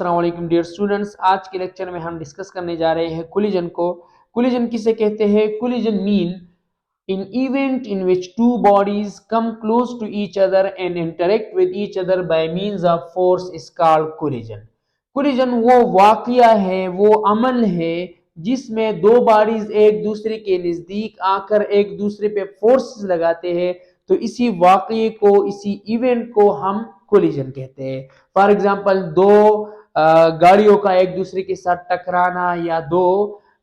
अस्सलाम वालेकुम dear students. आज के लेक्चर में हम डिस्कस करने जा रहे हैं कोलिजन को। कोलिजन किसे कहते हैं? Collision mean in event in which two bodies come close to each other and interact with each other by means of force is called collision. Collision वो वाकया है, वो अमल है जिसमें दो बॉडीज एक दूसरे के नजदीक आकर एक दूसरे पे फोर्स लगाते हैं। तो इसी वाकये को, इसी इवेंट को हम कोलिजन कहते हैं। फॉर एग्जाम्पल, दो गाड़ियों का एक दूसरे के साथ टकराना या दो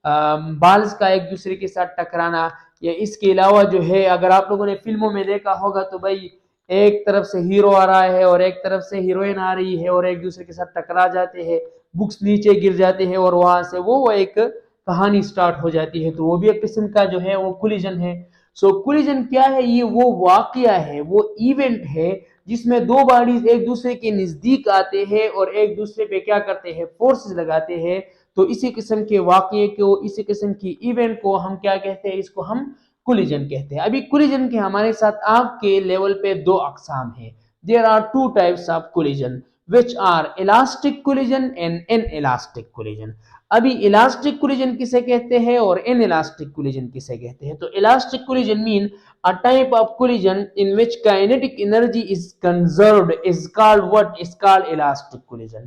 बाल्स का एक दूसरे के साथ टकराना, या इसके अलावा जो है अगर आप लोगों ने फिल्मों में देखा होगा तो भाई एक तरफ से हीरो आ रहा है और एक तरफ से हीरोइन आ रही है और एक दूसरे के साथ टकरा जाते हैं, बुक्स नीचे गिर जाते हैं और वहां से वो एक कहानी स्टार्ट हो जाती है। तो वो भी एक किस्म का जो है वो कोलिजन है। सो कोलिजन क्या है? ये वो वाकया है, वो इवेंट है जिसमें दो बॉडीज एक दूसरे के नजदीक आते हैं और एक दूसरे पे क्या करते हैं? फोर्सेस लगाते हैं। तो इसी किस्म के वाकये को, इसी किस्म की इवेंट को हम क्या कहते हैं? इसको हम कोलिजन कहते हैं। अभी कोलिजन के हमारे साथ आपके लेवल पे दो अकसाम है। There are two types of collision which are elastic collision and inelastic collision. अभी इलास्टिक कोलिजन किसे कहते हैं और इनइलास्टिक कोलिजन किसे कहते हैं? तो elastic collision mean a type of collision in which kinetic energy is conserved is called what? Is called elastic collision।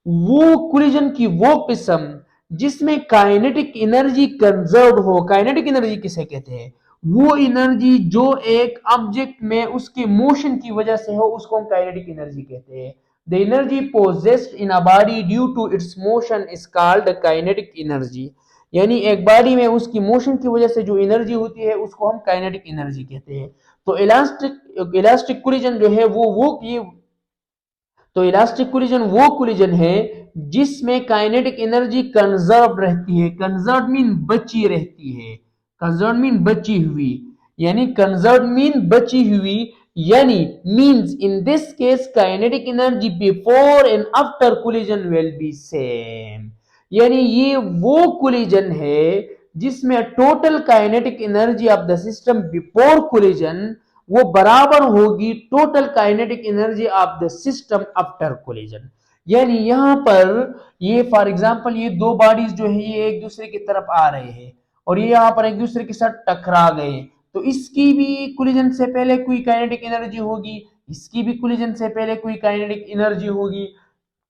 वो कोलिजन की वो किस्म जिसमें काइनेटिक एनर्जी कंजर्व हो। काइनेटिक एनर्जी किसे कहते हैं? वो एनर्जी जो एक ऑब्जेक्ट में उसके मोशन की वजह से हो, उसको हम काइनेटिक एनर्जी कहते हैं। The energy possessed in a body due to its motion is called kinetic energy. यानी एक बॉडी में उसकी मोशन की वजह से जो एनर्जी होती है उसको हम काइनेटिक एनर्जी कहते हैं। तो इलास्टिक कोलिजन जो है वो ये तो इलास्टिक कोलिजन वो कोलिजन है जिसमें काइनेटिक एनर्जी कंजर्व रहती है। कंजर्व मीन बची रहती है। कंजर्व मीन बची हुई, यानी कंजर्व मीन बची हुई, यानी means in this case kinetic energy before and after collision will be same. यानी ये वो कोलिजन है जिसमें total kinetic energy of the system before collision वो बराबर होगी total kinetic energy of the system after collision. यानी यहां पर ये फॉर एग्जांपल ये दो बॉडीज जो है ये एक दूसरे की तरफ आ रहे हैं और ये यहां पर एक दूसरे के साथ टकरा गए, तो इसकी भी कोलिजन से पहले कोई काइनेटिक एनर्जी होगी, इसकी भी कोलिजन से पहले कोई काइनेटिक एनर्जी होगी।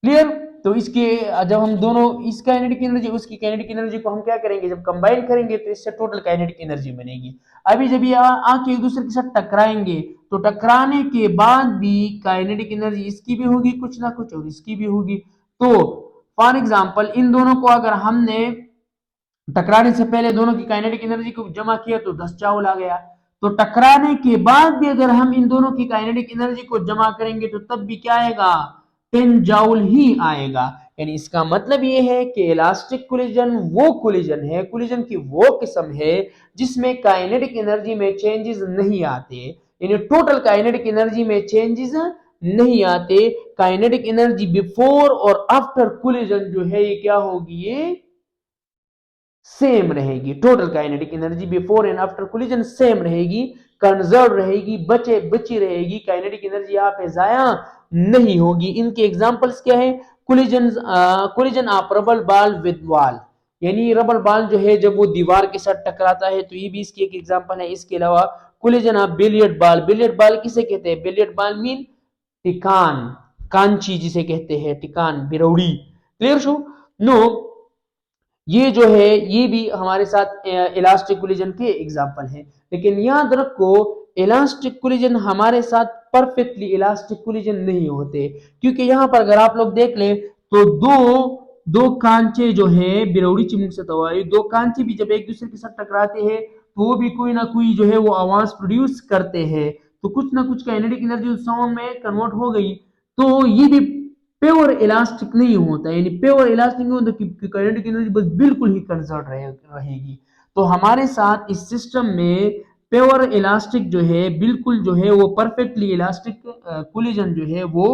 क्लियर? तो इसके जब हम दोनों इस काइनेटिक एनर्जी उसकी काइनेटिक एनर्जी को हम क्या करेंगे? जब कंबाइन करेंगे तो इससे टोटल काइनेटिक एनर्जी बनेगी। अभी जब ये आके एक दूसरे के साथ टकराएंगे तो टकराने के बाद भी काइनेटिक एनर्जी इसकी भी होगी कुछ ना कुछ और इसकी भी होगी। तो फॉर एग्जांपल इन दोनों को अगर हमने टकराने से पहले दोनों की काइनेटिक एनर्जी को जमा किया तो 10 जूल आ गया। तो टकराने के बाद भी अगर हम इन दोनों की काइनेटिक एनर्जी को जमा करेंगे तो तब भी क्या आएगा? 10 जूल ही आएगा। यानी इसका मतलब ये है कि इलास्टिक कोलिजन वो कोलिजन है, कोलिजन की वो किस्म है जिसमें काइनेटिक एनर्जी में चेंजेस नहीं आते, यानी टोटल काइनेटिक एनर्जी में चेंजेस नहीं आते। काइनेटिक एनर्जी बिफोर और आफ्टर कोलिजन जो है ये क्या होगी? ये सेम रहेगी। Total kinetic energy before and after collision same रहेगी, कंजर्व रहेगी, बची रहेगी। काइनेटिक एनर्जी यहाँ पे जाया नहीं होगी। इनके एग्जांपल्स क्या है? Collision of rubber ball with wall, यानी रबर बॉल जो है जब वो दीवार के साथ टकराता है तो ये भी इसकी एक एग्जांपल है। इसके अलावा collision of billiard ball. Billiard ball किसे कहते हैं? बिलियर्ड बॉल मीन टिकान, कांची जिसे कहते हैं, टिकान, बिरौड़ी। Clear so? नो, ये जो है ये भी हमारे साथ इलास्टिक कोलिजन के एग्जांपल हैं। लेकिन याद रखो इलास्टिक कोलिजन हमारे साथ परफेक्टली इलास्टिक कोलिजन नहीं होते, क्योंकि यहां पर अगर आप लोग देख ले तो दो कांचे जो है बिरौड़ी चिमुक से तवाई, दो कांचे भी जब एक दूसरे के साथ टकराते हैं तो वो भी कोई ना कोई जो है वो आवाज प्रोड्यूस करते हैं। तो कुछ ना कुछ काइनेटिक एनर्जी साउंड में कन्वर्ट हो गई। तो ये भी प्योर इलास्टिक नहीं होता, यानी प्योर इलास्टिक नहीं होता कि काइनेटिक एनर्जी बस बिल्कुल ही कंजर्व रहेगी। तो हमारे साथ इस सिस्टम में प्योर इलास्टिक जो है बिल्कुल जो है वो परफेक्टली इलास्टिक कोलिजन जो है वो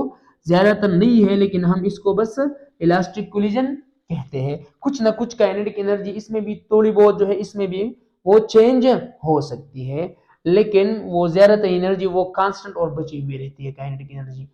ज्यादातर नहीं है, लेकिन हम इसको बस इलास्टिक कोलिजन कहते हैं। कुछ ना कुछ काइनेटिक एनर्जी इसमें भी थोड़ी बहुत जो है इसमें भी वो चेंज हो सकती है, लेकिन वो ज्यादातर एनर्जी वो कांस्टेंट और बची हुई रहती है काइनेटिक एनर्जी।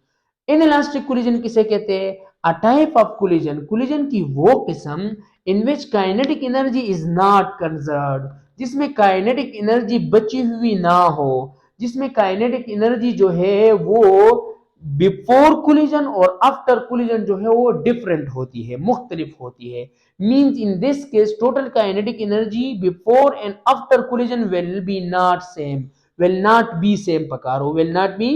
इनइलास्टिक कोलिजन किसे कहते हैं? A type of collision, collision की वो किस्म in which kinetic energy is not conserved, जिसमें काइनेटिक एनर्जी बची हुई ना हो, जिसमें काइनेटिक एनर्जी जो है वो बिफोर कोलिजन और आफ्टर कोलिजन जो है वो डिफरेंट होती है, मुख्तलिफ होती है। Means in this case total kinetic energy before and after collision will be not same, will not be same pakaro, will not be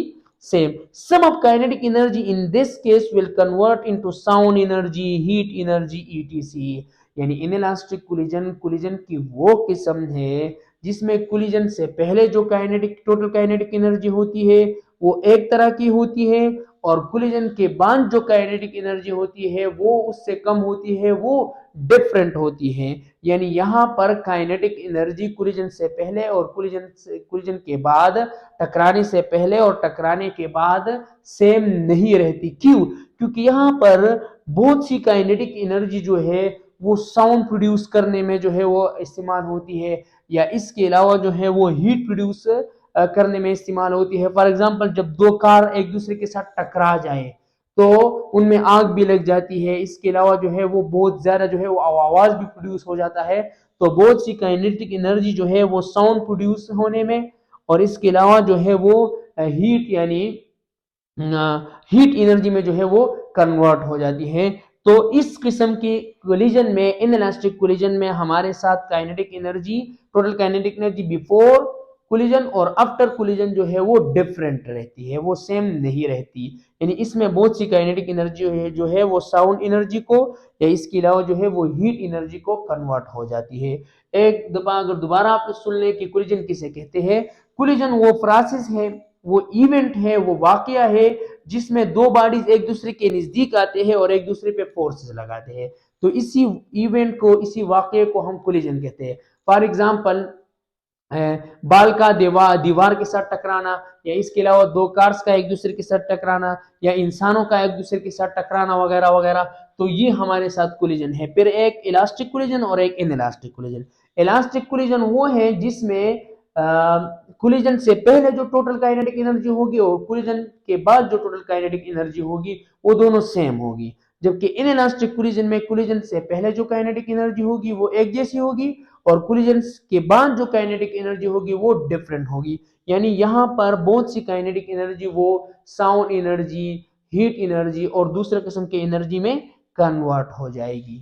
same. Sum of kinetic energy in this case will convert into sound energy, heat energy, etc. यानी inelastic collision, collision की वो किस्म है जिसमें collision से पहले जो kinetic total kinetic energy होती है वो एक तरह की होती है, और कोलिजन के बाद जो काइनेटिक एनर्जी होती है वो उससे कम होती है, वो डिफरेंट होती है। यानी यहाँ पर काइनेटिक एनर्जी कोलिजन से पहले और कोलिजन के बाद, टकराने से पहले और टकराने के बाद सेम नहीं रहती। क्यों? क्योंकि यहाँ पर बहुत सी काइनेटिक एनर्जी जो है वो साउंड प्रोड्यूस करने में जो है वो इस्तेमाल होती है, या इसके अलावा जो है वो हीट प्रोड्यूस करने में इस्तेमाल होती है। फॉर एग्जांपल जब दो कार एक दूसरे के साथ टकरा जाए तो उनमें आग भी लग जाती है, इसके अलावा जो है वो बहुत ज्यादा जो है वो आवाज भी प्रोड्यूस हो जाता है। तो बहुत सी काइनेटिक एनर्जी जो है वो साउंड प्रोड्यूस होने में, और इसके अलावा जो है वो हीट यानी हीट एनर्जी में जो है वो कन्वर्ट हो जाती है। तो इस किस्म की कोलिजन में, इनइलास्टिक कोलिजन में हमारे साथ kinetic energy, total kinetic energy before collision और आफ्टर कोलिजन जो है वो डिफरेंट रहती है, वो सेम नहीं रहती। यानी इसमें बहुत सी काइनेटिक एनर्जी जो है वो साउंड एनर्जी को या इसके अलावा जो है वो हीट एनर्जी को कन्वर्ट हो जाती है। एक दफा अगर दोबारा आप सुन लें कि कोलिजन किसे कहते हैं, कोलिजन वो प्रोसेस है, वो इवेंट है, वो वाकया है जिसमें दो बॉडीज एक दूसरे के नजदीक आते हैं और एक दूसरे पे फोर्सेस लगाते हैं। तो इसी इवेंट को, इसी वाकये को हम कोलिजन कहते हैं। फॉर एग्जांपल बाल का दीवार के साथ टकराना, या इसके अलावा दो कार्स का एक दूसरे के साथ टकराना, या इंसानों का एक दूसरे के साथ टकराना वगैरह वगैरह, तो ये हमारे साथ कोलिजन है। फिर एक इलास्टिक कोलिजन और एक इनइलास्टिक कोलिजन। इलास्टिक कोलिजन वो है जिसमें कोलिजन से पहले जो टोटल काइनेटिक एनर्जी होगी और कोलिजन के बाद जो टोटल काइनेटिक एनर्जी होगी वो दोनों सेम होगी। जबकि इनइलास्टिक कोलिजन में कोलिजन से पहले जो काइनेटिक एनर्जी होगी वो एक जैसी होगी, और कोलिजन के बाद जो काइनेटिक एनर्जी होगी वो डिफरेंट होगी। यानी यहाँ पर बहुत सी काइनेटिक एनर्जी वो साउंड एनर्जी, हीट एनर्जी और दूसरे किस्म की एनर्जी में कन्वर्ट हो जाएगी।